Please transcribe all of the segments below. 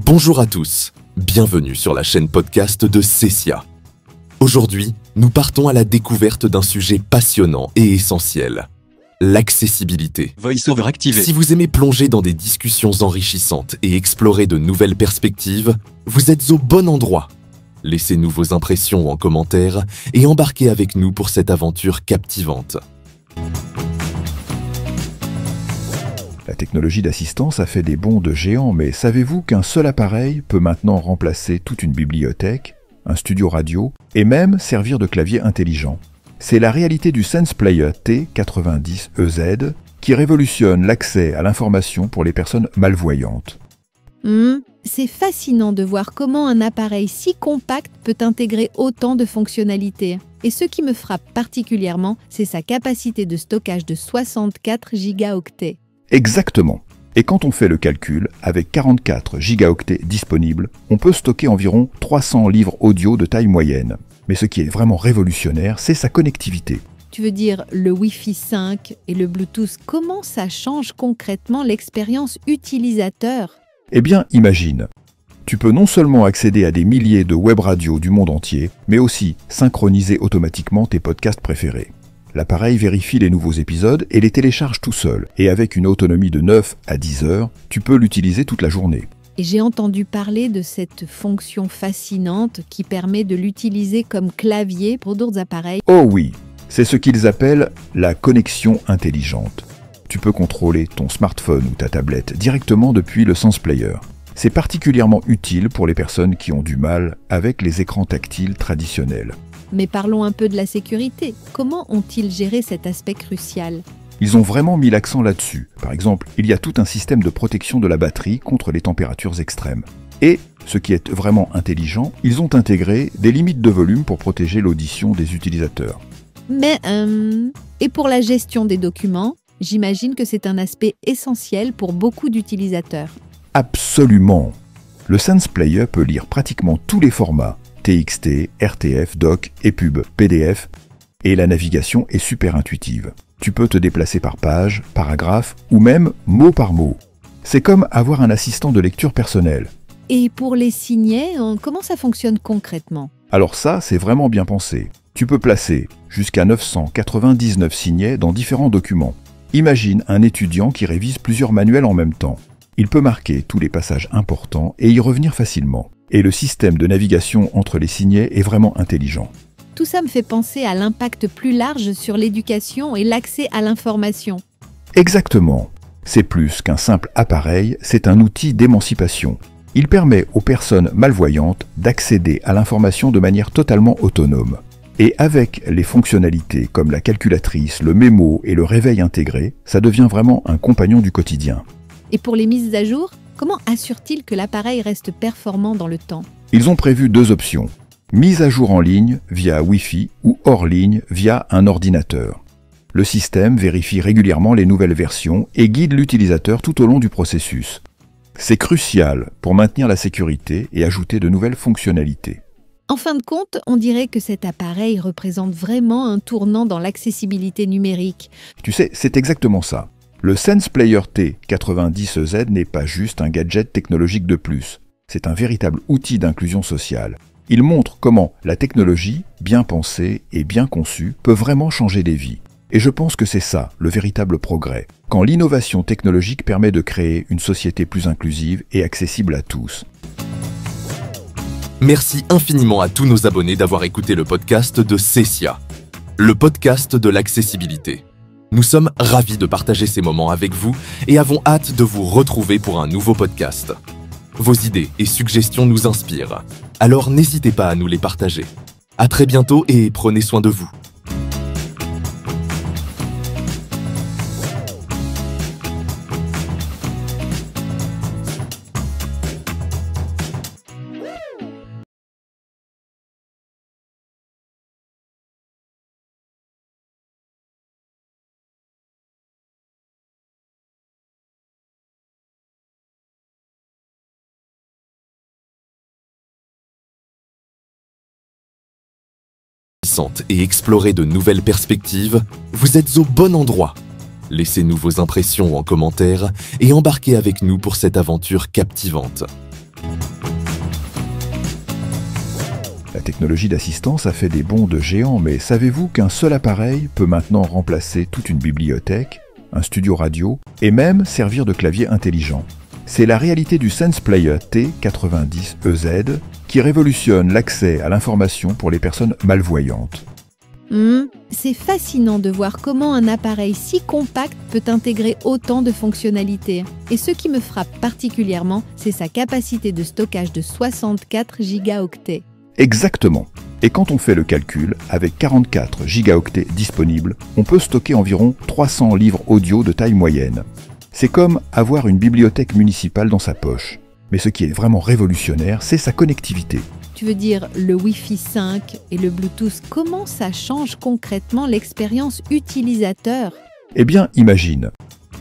Bonjour à tous, bienvenue sur la chaîne podcast de Cecia. Aujourd'hui, nous partons à la découverte d'un sujet passionnant et essentiel, l'accessibilité. Voice-over activé. Si vous aimez plonger dans des discussions enrichissantes et explorer de nouvelles perspectives, vous êtes au bon endroit. Laissez-nous vos impressions en commentaire et embarquez avec nous pour cette aventure captivante. La technologie d'assistance a fait des bonds de géants, mais savez-vous qu'un seul appareil peut maintenant remplacer toute une bibliothèque, un studio radio et même servir de clavier intelligent? C'est la réalité du SensePlayer T90EZ qui révolutionne l'accès à l'information pour les personnes malvoyantes. C'est fascinant de voir comment un appareil si compact peut intégrer autant de fonctionnalités. Et ce qui me frappe particulièrement, c'est sa capacité de stockage de 64 gigaoctets. Exactement. Et quand on fait le calcul, avec 44 gigaoctets disponibles, on peut stocker environ 300 livres audio de taille moyenne. Mais ce qui est vraiment révolutionnaire, c'est sa connectivité. Tu veux dire le Wi-Fi 5 et le Bluetooth, comment ça change concrètement l'expérience utilisateur ? Eh bien, imagine. Tu peux non seulement accéder à des milliers de web radios du monde entier, mais aussi synchroniser automatiquement tes podcasts préférés. L'appareil vérifie les nouveaux épisodes et les télécharge tout seul. Et avec une autonomie de 9 à 10 heures, tu peux l'utiliser toute la journée. Et j'ai entendu parler de cette fonction fascinante qui permet de l'utiliser comme clavier pour d'autres appareils. Oh oui, c'est ce qu'ils appellent la connexion intelligente. Tu peux contrôler ton smartphone ou ta tablette directement depuis le SensePlayer. C'est particulièrement utile pour les personnes qui ont du mal avec les écrans tactiles traditionnels. Mais parlons un peu de la sécurité. Comment ont-ils géré cet aspect crucial ? Ils ont vraiment mis l'accent là-dessus. Par exemple, il y a tout un système de protection de la batterie contre les températures extrêmes. Et, ce qui est vraiment intelligent, ils ont intégré des limites de volume pour protéger l'audition des utilisateurs. Mais, et pour la gestion des documents, j'imagine que c'est un aspect essentiel pour beaucoup d'utilisateurs. Absolument. Le SensePlayer peut lire pratiquement tous les formats, TXT, RTF, Doc, EPUB, PDF, et la navigation est super intuitive. Tu peux te déplacer par page, paragraphe ou même mot par mot. C'est comme avoir un assistant de lecture personnel. Et pour les signets, comment ça fonctionne concrètement ? Alors ça, c'est vraiment bien pensé. Tu peux placer jusqu'à 999 signets dans différents documents. Imagine un étudiant qui révise plusieurs manuels en même temps. Il peut marquer tous les passages importants et y revenir facilement. Et le système de navigation entre les signets est vraiment intelligent. Tout ça me fait penser à l'impact plus large sur l'éducation et l'accès à l'information. Exactement. C'est plus qu'un simple appareil, c'est un outil d'émancipation. Il permet aux personnes malvoyantes d'accéder à l'information de manière totalement autonome. Et avec les fonctionnalités comme la calculatrice, le mémo et le réveil intégré, ça devient vraiment un compagnon du quotidien. Et pour les mises à jour, comment assurent-ils que l'appareil reste performant dans le temps ? Ils ont prévu 2 options. Mise à jour en ligne via Wi-Fi ou hors ligne via un ordinateur. Le système vérifie régulièrement les nouvelles versions et guide l'utilisateur tout au long du processus. C'est crucial pour maintenir la sécurité et ajouter de nouvelles fonctionnalités. En fin de compte, on dirait que cet appareil représente vraiment un tournant dans l'accessibilité numérique. Tu sais, c'est exactement ça. Le SensePlayer T90EZ n'est pas juste un gadget technologique de plus. C'est un véritable outil d'inclusion sociale. Il montre comment la technologie, bien pensée et bien conçue, peut vraiment changer des vies. Et je pense que c'est ça, le véritable progrès. Quand l'innovation technologique permet de créer une société plus inclusive et accessible à tous. Merci infiniment à tous nos abonnés d'avoir écouté le podcast de Cecia, le podcast de l'accessibilité. Nous sommes ravis de partager ces moments avec vous et avons hâte de vous retrouver pour un nouveau podcast. Vos idées et suggestions nous inspirent, alors n'hésitez pas à nous les partager. À très bientôt et prenez soin de vous. Et explorer de nouvelles perspectives, vous êtes au bon endroit. Laissez-nous vos impressions en commentaire et embarquez avec nous pour cette aventure captivante. technologie d'assistance a fait des bonds de géants, mais savez-vous qu'un seul appareil peut maintenant remplacer toute une bibliothèque, un studio radio, et même servir de clavier intelligent? C'est la réalité du Sense Player T90EZ qui révolutionne l'accès à l'information pour les personnes malvoyantes. C'est fascinant de voir comment un appareil si compact peut intégrer autant de fonctionnalités. Et ce qui me frappe particulièrement, c'est sa capacité de stockage de 64 gigaoctets. Exactement. Et quand on fait le calcul, avec 44 gigaoctets disponibles, on peut stocker environ 300 livres audio de taille moyenne. C'est comme avoir une bibliothèque municipale dans sa poche. Mais ce qui est vraiment révolutionnaire, c'est sa connectivité. Tu veux dire le Wi-Fi 5 et le Bluetooth, comment ça change concrètement l'expérience utilisateur? Eh bien, imagine.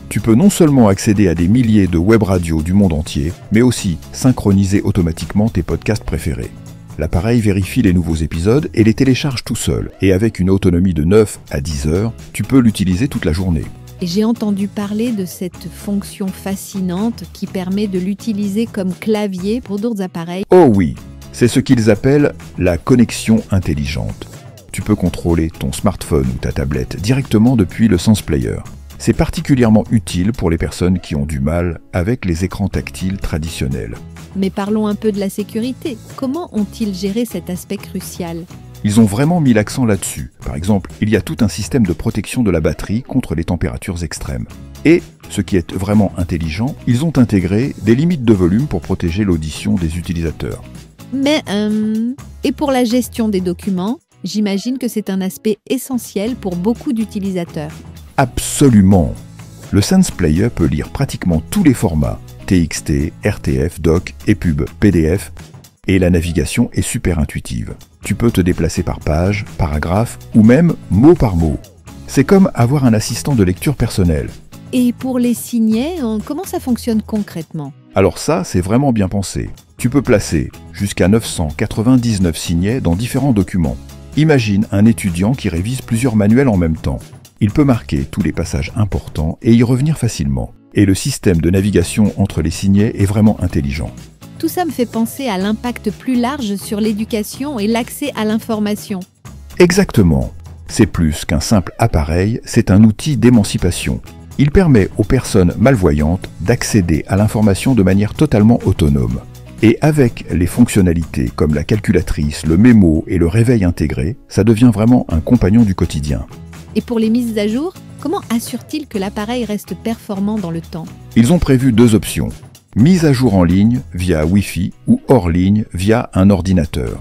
Tu peux non seulement accéder à des milliers de web radios du monde entier, mais aussi synchroniser automatiquement tes podcasts préférés. L'appareil vérifie les nouveaux épisodes et les télécharge tout seul. Et avec une autonomie de 9 à 10 heures, tu peux l'utiliser toute la journée. Et j'ai entendu parler de cette fonction fascinante qui permet de l'utiliser comme clavier pour d'autres appareils. Oh oui, c'est ce qu'ils appellent la connexion intelligente. Tu peux contrôler ton smartphone ou ta tablette directement depuis le Sense Player. C'est particulièrement utile pour les personnes qui ont du mal avec les écrans tactiles traditionnels. Mais parlons un peu de la sécurité. Comment ont-ils géré cet aspect crucial? Ils ont vraiment mis l'accent là-dessus. Par exemple, il y a tout un système de protection de la batterie contre les températures extrêmes. Et, ce qui est vraiment intelligent, ils ont intégré des limites de volume pour protéger l'audition des utilisateurs. Mais, et pour la gestion des documents, j'imagine que c'est un aspect essentiel pour beaucoup d'utilisateurs. Absolument. Le Sense Player peut lire pratiquement tous les formats, TXT, RTF, doc, EPUB, PDF, et la navigation est super intuitive. Tu peux te déplacer par page, paragraphe ou même mot par mot. C'est comme avoir un assistant de lecture personnel. Et pour les signets, comment ça fonctionne concrètement? Alors ça, c'est vraiment bien pensé. Tu peux placer jusqu'à 999 signets dans différents documents. Imagine un étudiant qui révise plusieurs manuels en même temps. Il peut marquer tous les passages importants et y revenir facilement. Et le système de navigation entre les signets est vraiment intelligent. Tout ça me fait penser à l'impact plus large sur l'éducation et l'accès à l'information. Exactement. C'est plus qu'un simple appareil, c'est un outil d'émancipation. Il permet aux personnes malvoyantes d'accéder à l'information de manière totalement autonome. Et avec les fonctionnalités comme la calculatrice, le mémo et le réveil intégré, ça devient vraiment un compagnon du quotidien. Et pour les mises à jour, comment assurent-ils que l'appareil reste performant dans le temps? Ils ont prévu 2 options. Mise à jour en ligne via Wi-Fi ou hors ligne via un ordinateur.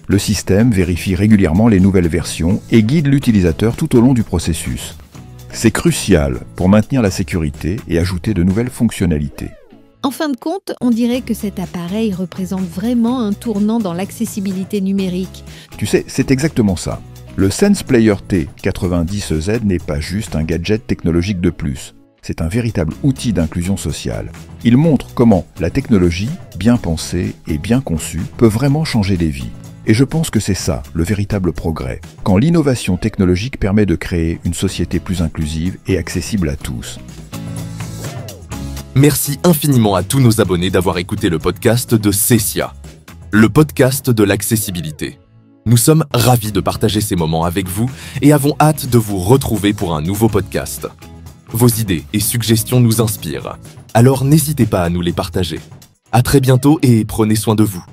Le système vérifie régulièrement les nouvelles versions et guide l'utilisateur tout au long du processus. C'est crucial pour maintenir la sécurité et ajouter de nouvelles fonctionnalités. En fin de compte, on dirait que cet appareil représente vraiment un tournant dans l'accessibilité numérique. Tu sais, c'est exactement ça. Le Sense Player T90EZ n'est pas juste un gadget technologique de plus. C'est un véritable outil d'inclusion sociale. Il montre comment la technologie, bien pensée et bien conçue, peut vraiment changer des vies. Et je pense que c'est ça, le véritable progrès, quand l'innovation technologique permet de créer une société plus inclusive et accessible à tous. Merci infiniment à tous nos abonnés d'avoir écouté le podcast de Cessia, le podcast de l'accessibilité. Nous sommes ravis de partager ces moments avec vous et avons hâte de vous retrouver pour un nouveau podcast. Vos idées et suggestions nous inspirent, alors n'hésitez pas à nous les partager. À très bientôt et prenez soin de vous.